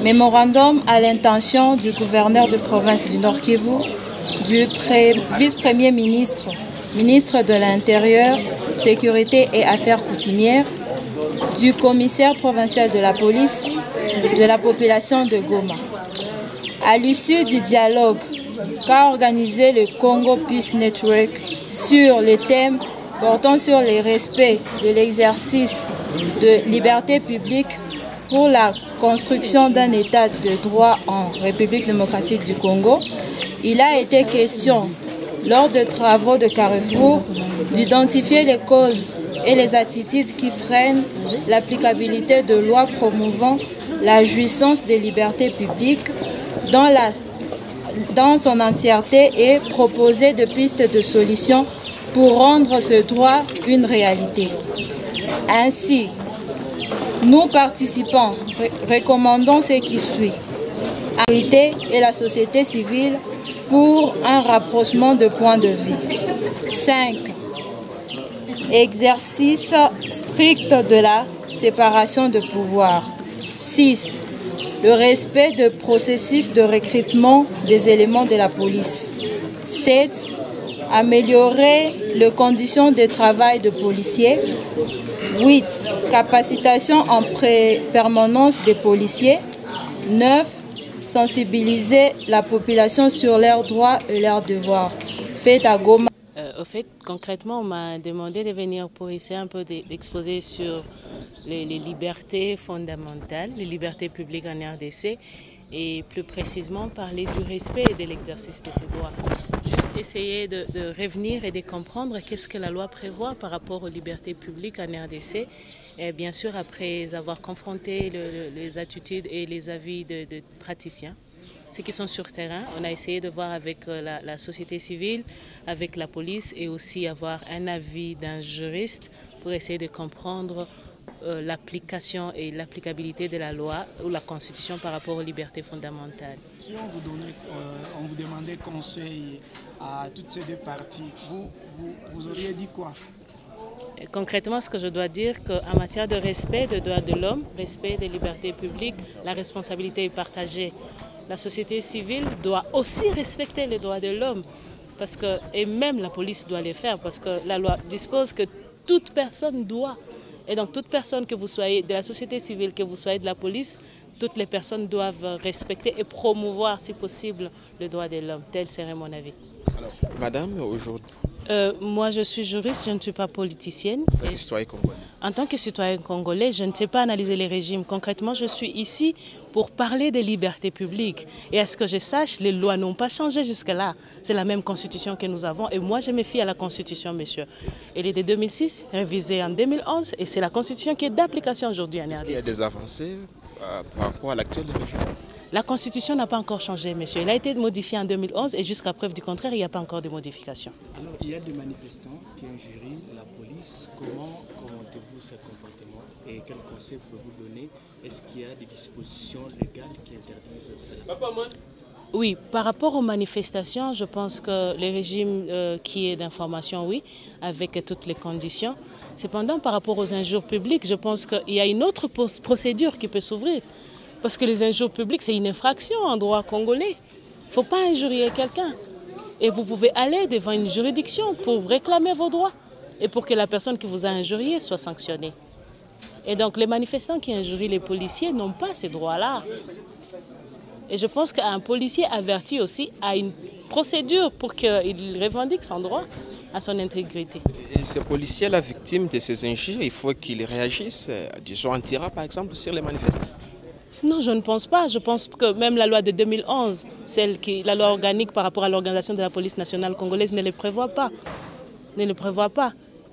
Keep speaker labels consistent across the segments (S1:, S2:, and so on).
S1: Mémorandum à l'intention du gouverneur de province du Nord Kivu, du vice-premier ministre, ministre de l'Intérieur, Sécurité et Affaires coutumières, du commissaire provincial de la police, de la population de Goma. À l'issue du dialogue qu'a organisé le Congo Peace Network sur les thèmes portant sur le respect de l'exercice de liberté publique pour la construction d'un état de droit en République démocratique du Congo, il a été question, lors des travaux de Carrefour, d'identifier les causes et les attitudes qui freinent l'applicabilité de lois promouvant la jouissance des libertés publiques dans son entièreté et proposer des pistes de solutions pour rendre ce droit une réalité. Ainsi, nous participants recommandons ce qui suit. L'autorité et la société civile pour un rapprochement de points de vue. 5. Exercice strict de la séparation de pouvoir. 6. Le respect du processus de recrutement des éléments de la police. 7. Améliorer les conditions de travail de policiers. 8. Capacitation en permanence des policiers. 9. Sensibiliser la population sur leurs droits et leurs devoirs. Fait à Goma.
S2: Au fait, concrètement, on m'a demandé de venir pour essayer un peu d'exposer sur les libertés fondamentales, les libertés publiques en RDC et plus précisément parler du respect et de l'exercice de ces droits. Juste essayer de revenir et de comprendre qu'est-ce que la loi prévoit par rapport aux libertés publiques en RDC. Et bien sûr, après avoir confronté les attitudes et les avis de praticiens, ceux qui sont sur terrain, on a essayé de voir avec la société civile, avec la police et aussi avoir un avis d'un juriste pour essayer de comprendre l'application et l'applicabilité de la loi ou la Constitution par rapport aux libertés fondamentales.
S3: Si on vous demandait conseil à toutes ces deux parties, vous auriez dit quoi?
S2: Concrètement, ce que je dois dire, qu'en matière de respect des droits de l'homme, respect des libertés publiques, la responsabilité est partagée. La société civile doit aussi respecter les droits de l'homme, et même la police doit les faire, parce que la loi dispose que toute personne doit. Et donc toute personne, que vous soyez de la société civile, que vous soyez de la police, toutes les personnes doivent respecter et promouvoir, si possible, le droit de l'homme. Tel serait mon avis.
S4: Alors, madame, aujourd'hui...
S2: moi, je suis juriste, je ne suis pas politicienne.
S4: Citoyen congolais.
S2: En tant que citoyen congolais, je ne sais pas analyser les régimes. Concrètement, je suis ici pour parler des libertés publiques. Et à ce que je sache, les lois n'ont pas changé jusque-là. C'est la même constitution que nous avons. Et moi, je me fie à la constitution, monsieur. Elle est de 2006, révisée en 2011. Et c'est la constitution qui est d'application aujourd'hui en RDC.
S4: Il y a des avancées par rapport à l'actuel régime?
S2: La constitution n'a pas encore changé, monsieur. Elle a été modifiée en 2011 et jusqu'à preuve du contraire, il n'y a pas encore de modification.
S3: Alors, il y a des manifestants qui injurient la police. Comment commentez-vous ce comportement et quels conseils pouvez-vous donner? Est-ce qu'il y a des dispositions légales qui interdisent cela?
S2: Oui, par rapport aux manifestations, je pense que le régime qui est d'information, oui, avec toutes les conditions. Cependant, par rapport aux injures publiques, je pense qu'il y a une autre procédure qui peut s'ouvrir. Parce que les injures publiques, c'est une infraction en droit congolais. Il ne faut pas injurier quelqu'un. Et vous pouvez aller devant une juridiction pour réclamer vos droits et pour que la personne qui vous a injurié soit sanctionnée. Et donc les manifestants qui injurient les policiers n'ont pas ces droits-là. Et je pense qu'un policier averti aussi a une procédure pour qu'il revendique son droit à son intégrité.
S4: Et ce policier, la victime de ces injures, il faut qu'il réagisse, disons en tirant par exemple sur les manifestants?
S2: Non, je ne pense pas. Je pense que même la loi de 2011, la loi organique par rapport à l'organisation de la police nationale congolaise ne le prévoit pas.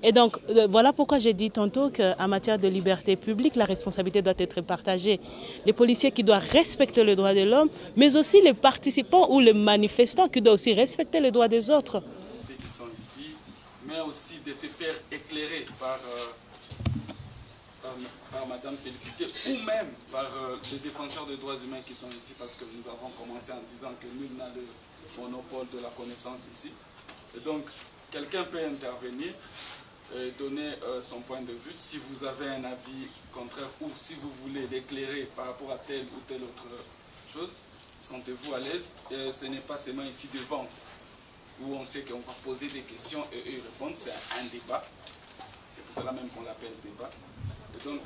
S2: Et donc, voilà pourquoi j'ai dit tantôt qu'en matière de liberté publique, la responsabilité doit être partagée. Les policiers qui doivent respecter les droits de l'homme, mais aussi les participants ou les manifestants qui doivent aussi respecter les droits des autres.
S5: Qui sont ici, mais aussi de se faire éclairer par Madame Félicité ou même par les défenseurs des droits humains qui sont ici, parce que nous avons commencé en disant que nul n'a le monopole de la connaissance ici. Et donc, quelqu'un peut intervenir donner son point de vue. Si vous avez un avis contraire ou si vous voulez l'éclairer par rapport à telle ou telle autre chose, sentez-vous à l'aise. Ce n'est pas seulement ici devant où on sait qu'on va poser des questions et eux répondent. C'est un débat. C'est pour cela même qu'on l'appelle débat. Et donc